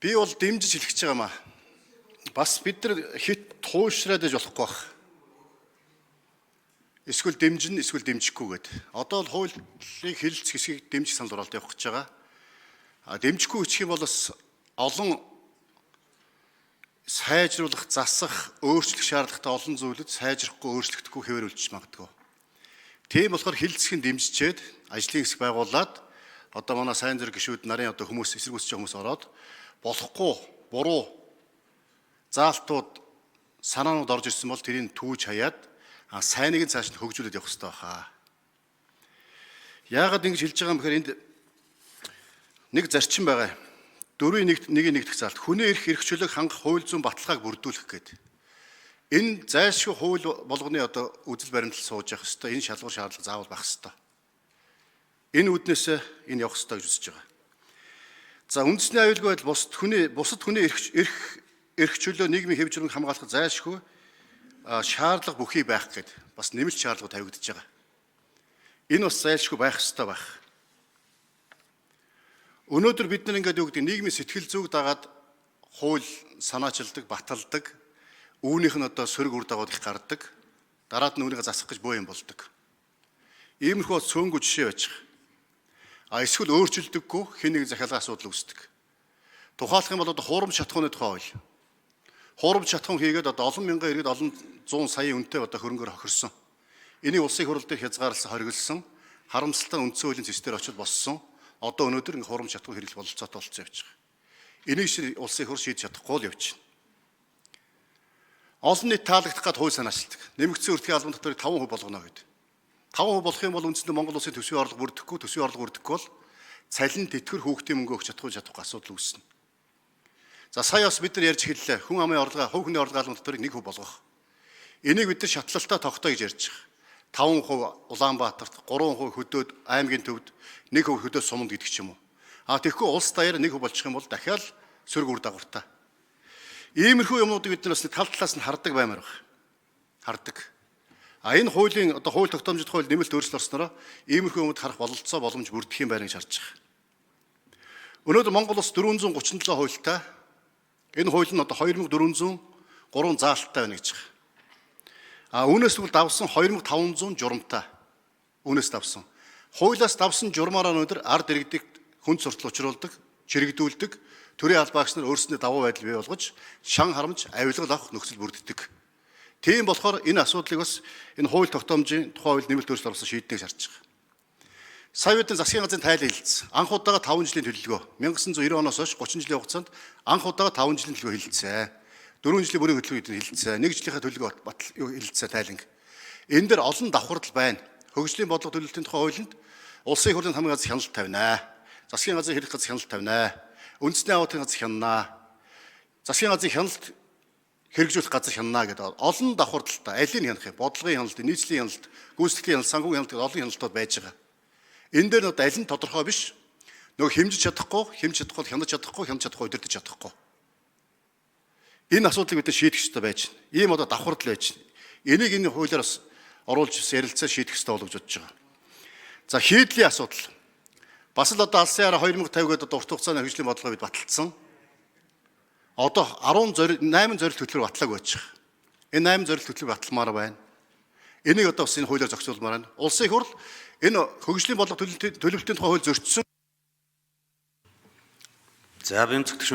Би бол дэмжиж хэлэх гэж байгаа маа. Бас бид нар хит туушраад иж болохгүй бах. Эсвэл дэмжин, эсвэл дэмжихгүй гээд. Одоо бол хуулийн хэлэлц хэсгийг дэмжих санал хураалт явах гэж байгаа. Дэмжихгүй хүчих юм бол бас олон сайжруулах, засах, өөрчлөх шаардлагатай олон зүйлүүд сайжрахгүй, өөрчлөгдөхгүй хэвээр үлдчих магадгүй. Тийм болохоор хэлэлцгийн дэмжижээд ажлын хэсэг байгуулад одоо манай сайн зэрэг гишүүд нарын одоо хүмүүс эсрэг үсэж байгаа хүмүүс ороод болохгүй, буруу заалтууд санаанууд орж ирсэн бол тэрийг түүж хаяад сайныг нь цааш нь хөгжүүлээд явах хэрэгтэй баха. Яагаад ингэж хэлж байгаа юм бэхээр энд нэг зарчим байгаа. 4-1-1 дэх заалт хүний эрх эрхчлөлөг хангах хууль зүйн баталгааг бүрдүүлэх гэдэг. Энэ зайлшгүй хууль болгоны одоо үзэл баримтлал сууж явах хэрэгтэй. Энэ шалгуур шаардлага заавал байх хэрэгтэй. Энэ үүднээс энэ явах хэрэгтэй гэж үзэж байгаа. За үндэсний аюулгүй байдал бусад хүний эрх чөлөө нийгмийн хэв журмыг хамгаалах зайлшгүй шаардлага бүхий байх гэд бас нэмэлт шаардлага тавигдж байгаа. Энэ бас зайлшгүй байх ёстой байх. Өнөөдөр бид нар ингээд юу гэдэг нийгмийн сэтгэл зүг дагаад хууль санаачилдаг, баталдаг, үүнийх нь одоо сөрөг үр дагавар их гардаг, дараад нь үүнийг засах гэж боо юм болдог. Иймэрхүү цөөнгүй жишээ байж байгаа. Эсвэл өөрчилдөггүй хэн нэг захиалгын асуудал үүсдэг. Тухайлах юм бол одоо хуурамч шатхууны тухай хууль. Хуурамч шатхуун хийгээд одоо олон мянган иргэд олон 100 сая үнэтэй одоо хөрөнгөөр хохирсон. Энийг улсын хурал дээр хязгаарласан, хориглосон, харамсалтай үндсэн хуулийн зэвсдэр очиж боссон. Одоо өнөөдөр ингэ хуурамч шатхуун хэрэглэх бололцоотой болцсон явж байгаа. Энийг улсын хурал шийдэж чадахгүй л явж байна. Олон нийт таалагдах гад хууль санаачилдаг. Нэмэгдсэн өртгийн албан татварыг 5% болгоно гэдэг. 5% болох юм бол үндсэндээ Монгол улсын төсвийн орлого бүрдэхгүй бол цалин тэтгэр хүүхдийн мөнгө өгч чадахгүй асуудал үүснэ. За сая бас бид нар ярьж хэллээ. Хүн амын орлого, хувь хүний орлого албан татварыг 1% болгох. Энийг бид нар шатлалтаа тогтоо гэж ярьж байгаа. 5% Улаанбаатарт, 3% Хөдөөд, аймгийн төвд, 1% Хөдөөд суманд гэдэг ч юм уу. Тэгэхгүй улс даяар 1% болчих юм бол дахиад сөрөг үр дагавартай. Иймэрхүү юмнуудыг бид нар бас тал талаас нь хардаг баймаар байна. Хардаг. Энэ хуулийн одоо хууль тогтоомжит хууль нэмэлт өөрчлөлт орснороо иймэрхүү юмуд харах боломж бүрдэх юм байна гэж харж байгаа. Өнөөдөр Монгол улс 437 хуультай. Энэ хууль нь одоо 2403 заалттай байна гэж байгаа. Үүнээс тэгвэл давсан 2500 журамтай. Үүнээс давсан. Хуулиас давсан журмаараа өнөөдөр ард иргэдэг хүн суртал учруулдаг, чирэгдүүлдэг, төрийн албаагч нар өөрсдөө давуу байдал бий болгож шан харамж авилгал авах нөхцөл бүрддэг. Тийм болохоор энэ асуудлыг бас энэ хууль тогтоомжийн тухай хууль нэмэлт өөрчлөлт орсон шийднийг шаардж байгаа. Сая үеийн засгийн газрын тайлан хэлэлцсэн. Анх удаага 5 жилийн төлөвлөгөө 1990 оноос хойш 30 жилийн хугацаанд анх удаага 5 жилийн төлөвлөгөө хэлэлцсэн. 4 жилийн бүрийн хөтөлбөрийг хэлэлцсэн. 1 жилийнхаа төлөвлөгөө хэлэлцсэн тайланг. Энэ дээр олон давхардал байна. Хөгжлийн бодлого төлөвлөлтийн тухай хуулинд улсын хурлын хамгийн газар хяналт тавина. Засгийн газрын хэрэг газар хяналт тавина. Үндэсний аваатын газар хянана. Засгийн газрын хяналт хэрэгжүүлэх газар хянана гэдэг олон давхардалтай. Алийг хянах юм? Бодлогын хяналт, нийслэлийн хяналт, гүйцэтгэлийн хяналт, санхүүгийн хяналт гэдэг олон хяналтууд байж байгаа. Энэ дээр нь аль нь тодорхой биш. Нөгөө хэмжиж чадахгүй, хянаж чадахгүй, удирдах чадахгүй. Энэ асуудлыг бид шийдэх хэрэгтэй байж байна. Ийм одоо давхардал байж байна. Энийг энэ хуулиар бас оруулж ярилцаа шийдэх хэрэгтэй болов гэж бодож байгаа. За хийдлийн асуудал. Бас л одоо алсын хараа 2050 гэдэг урт хугацааны хөгжлийн бодлогоо бид баталсан. Одоо 8 зорилт хөтөлбөр батлааг байж байгаа. Энэ 8 зорилт хөтөлбөр баталмаар байна. Энийг одоо бас энэ хуулиар зохицуулмаар байна. Улсын хурл энэ хөгжлийн бодлого төлөвлөлтийн тухай хууль зөрчсөн. За бэмцэгдэх